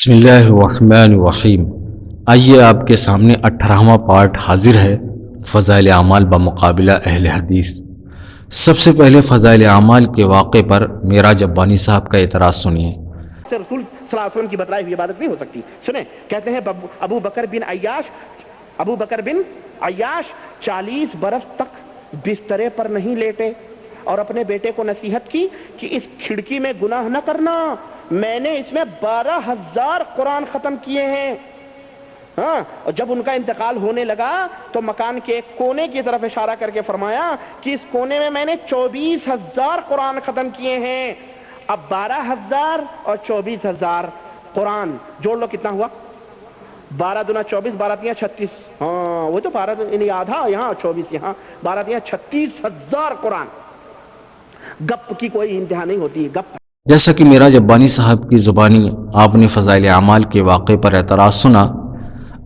بسم اللہ الرحمن الرحیم۔ آئیے آپ کے سامنے 18واں پارٹ حاضر ہے، فضائل اعمال بمقابلہ اہل حدیث۔ سب سے پہلے فضائل اعمال کے واقعے پر معراج ابانی صاحب کا اعتراض سنیے۔ رسول صلی اللہ علیہ وسلم کی بتلائی ہوئی عبادت نہیں ہو سکتی۔ سنیں، کہتے ہیں ابو بکر بن عیاش 40 برس تک بسترے پر نہیں لیٹے اور اپنے بیٹے کو نصیحت کی کہ اس کھڑکی میں گناہ نہ کرنا، میں نے اس میں 12,000 قرآن ختم کیے ہیں۔ اور جب ان کا انتقال ہونے لگا تو مکان کے ایک کونے کی طرف اشارہ کر کے فرمایا کہ اس کونے میں نے 24,000 قرآن ختم کیے ہیں۔ اب 12,000 اور 24,000 قرآن جوڑ لو، کتنا ہوا؟ 12 دونا 24، 12 تیا 36۔ وہ تو 12 یعنی آدھا یہاں اور 24 یہاں، 12 تیا 36,000 قرآن۔ گپ کی کوئی انتہا نہیں ہوتی ہے، گپ۔ جیسا کہ معراج ابانی صاحب کی زبانی آپ نے فضائل اعمال کے واقعے پر اعتراض سنا،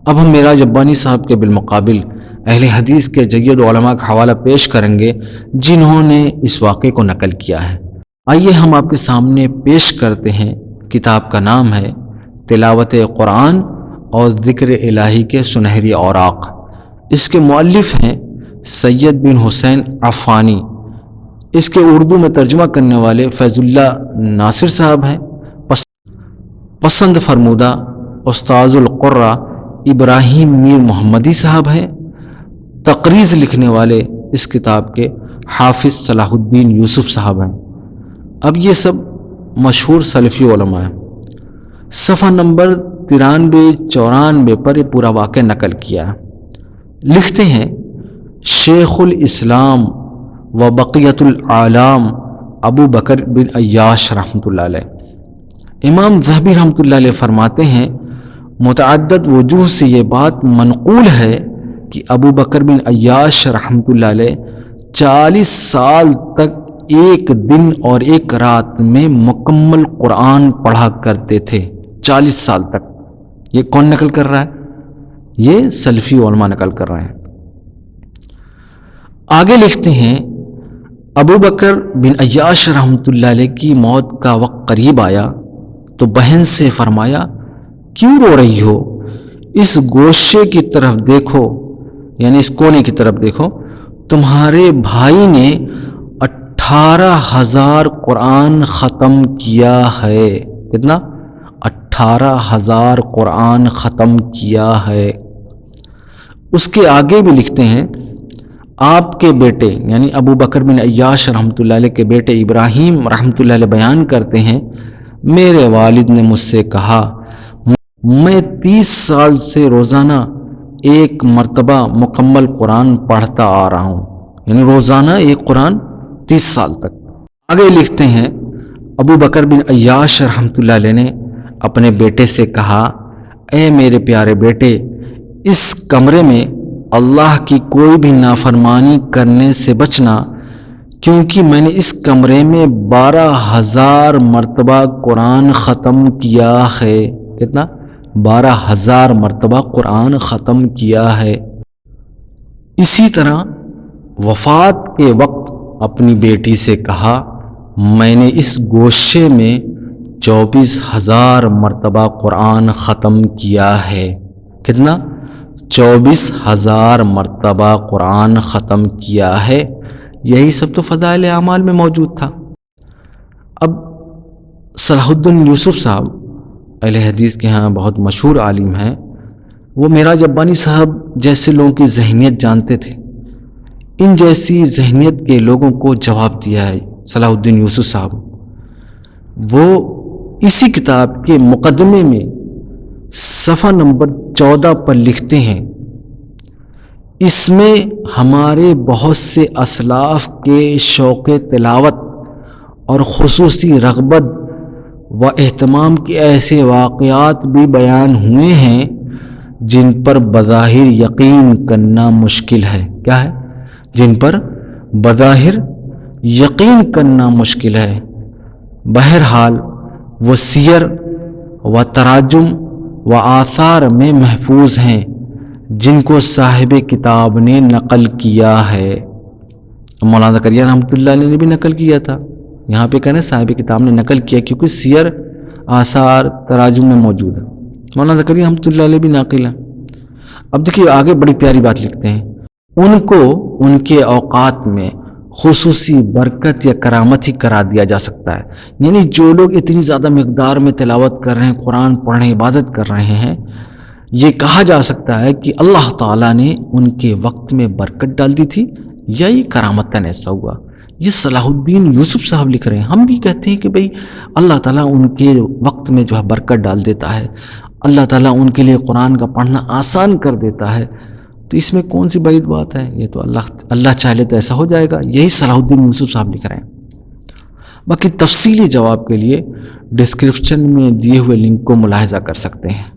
اب ہم معراج ابانی صاحب کے بالمقابل اہل حدیث کے جید علماء کا حوالہ پیش کریں گے جنہوں نے اس واقعے کو نقل کیا ہے۔ آئیے ہم آپ کے سامنے پیش کرتے ہیں۔ کتاب کا نام ہے تلاوت قرآن اور ذکر الہی کے سنہری اوراق۔ اس کے مؤلف ہیں سید بن حسین عفانی۔ اس کے اردو میں ترجمہ کرنے والے فیض اللہ ناصر صاحب ہیں۔ پسند فرمودہ استاذ القرہ ابراہیم میر محمدی صاحب ہیں۔ تقریض لکھنے والے اس کتاب کے حافظ صلاح الدین یوسف صاحب ہیں۔ اب یہ سب مشہور سلفی علماء ہیں۔ صفحہ نمبر 93-94 پر یہ پورا واقعہ نقل کیا ہے۔ لکھتے ہیں، شیخ الاسلام و بقیت العالم ابو بکر بن عیاش رحمۃ اللہ علیہ۔ امام ذہبی رحمۃ اللہ علیہ فرماتے ہیں، متعدد وجوہ سے یہ بات منقول ہے کہ ابو بکر بن عیاش رحمۃ اللہ علیہ 40 سال تک ایک دن اور ایک رات میں مکمل قرآن پڑھا کرتے تھے۔ 40 سال تک۔ یہ کون نقل کر رہا ہے؟ یہ سلفی علماء نقل کر رہے ہیں۔ آگے لکھتے ہیں، ابو بکر بن عیاش رحمۃ اللہ علیہ کی موت کا وقت قریب آیا تو بہن سے فرمایا، کیوں رو رہی ہو؟ اس گوشے کی طرف دیکھو، یعنی اس کونے کی طرف دیکھو، تمہارے بھائی نے 18,000 قرآن ختم کیا ہے۔ کتنا؟ 18,000 قرآن ختم کیا ہے۔ اس کے آگے بھی لکھتے ہیں، آپ کے بیٹے یعنی ابو بکر بن عیاش رحمۃ اللہ علیہ کے بیٹے ابراہیم رحمۃ اللہ علیہ بیان کرتے ہیں، میرے والد نے مجھ سے کہا، میں 30 سال سے روزانہ ایک مرتبہ مکمل قرآن پڑھتا آ رہا ہوں، یعنی روزانہ ایک قرآن 30 سال تک۔ آگے لکھتے ہیں، ابو بکر بن عیاش رحمۃ اللہ علیہ نے اپنے بیٹے سے کہا، اے میرے پیارے بیٹے، اس کمرے میں اللہ کی کوئی بھی نافرمانی کرنے سے بچنا، کیونکہ میں نے اس کمرے میں 12,000 مرتبہ قرآن ختم کیا ہے۔ کتنا؟ 12,000 مرتبہ قرآن ختم کیا ہے۔ اسی طرح وفات کے وقت اپنی بیٹی سے کہا، میں نے اس گوشے میں 24,000 مرتبہ قرآن ختم کیا ہے۔ کتنا؟ 24,000 مرتبہ قرآن ختم کیا ہے۔ یہی سب تو فضائل اعمال میں موجود تھا۔ اب صلاح الدین یوسف صاحب اہل حدیث کے ہاں بہت مشہور عالم ہیں، وہ معراج ابانی صاحب جیسے لوگوں کی ذہنیت جانتے تھے۔ ان جیسی ذہنیت کے لوگوں کو جواب دیا ہے صلاح الدین یوسف صاحب۔ وہ اسی کتاب کے مقدمے میں صفحہ نمبر 14 پر لکھتے ہیں، اس میں ہمارے بہت سے اسلاف کے شوق تلاوت اور خصوصی رغبت و اہتمام کے ایسے واقعات بھی بیان ہوئے ہیں جن پر بظاہر یقین کرنا مشکل ہے۔ کیا ہے؟ جن پر بظاہر یقین کرنا مشکل ہے۔ بہرحال وہ سیر و تراجم و آثار میں محفوظ ہیں جن کو صاحب کتاب نے نقل کیا ہے۔ مولانا زکریا رحمۃ اللہ علیہ نے بھی نقل کیا تھا، یہاں پہ کہنا صاحب کتاب نے نقل کیا، کیونکہ سیر آثار تراجم میں موجود ہے۔ مولانا زکریا رحمۃ اللہ علیہ بھی ناقل ہیں۔ اب دیکھیے آگے بڑی پیاری بات لکھتے ہیں، ان کو ان کے اوقات میں خصوصی برکت یا کرامت ہی قرار دیا جا سکتا ہے، یعنی جو لوگ اتنی زیادہ مقدار میں تلاوت کر رہے ہیں، قرآن پڑھ رہے ہیں، عبادت کر رہے ہیں، یہ کہا جا سکتا ہے کہ اللہ تعالیٰ نے ان کے وقت میں برکت ڈال دی تھی، یا یہ کرامتاً ایسا ہوا۔ یہ صلاح الدین یوسف صاحب لکھ رہے ہیں۔ ہم بھی کہتے ہیں کہ بھئی اللہ تعالیٰ ان کے وقت میں جو ہے برکت ڈال دیتا ہے، اللہ تعالیٰ ان کے لیے قرآن کا پڑھنا آسان کر دیتا ہے، تو اس میں کون سی بعید بات ہے؟ یہ تو اللہ چاہے تو ایسا ہو جائے گا۔ یہی صلاح الدین یوسف صاحب لکھ رہے ہیں۔ باقی تفصیلی جواب کے لیے ڈسکرپشن میں دیے ہوئے لنک کو ملاحظہ کر سکتے ہیں۔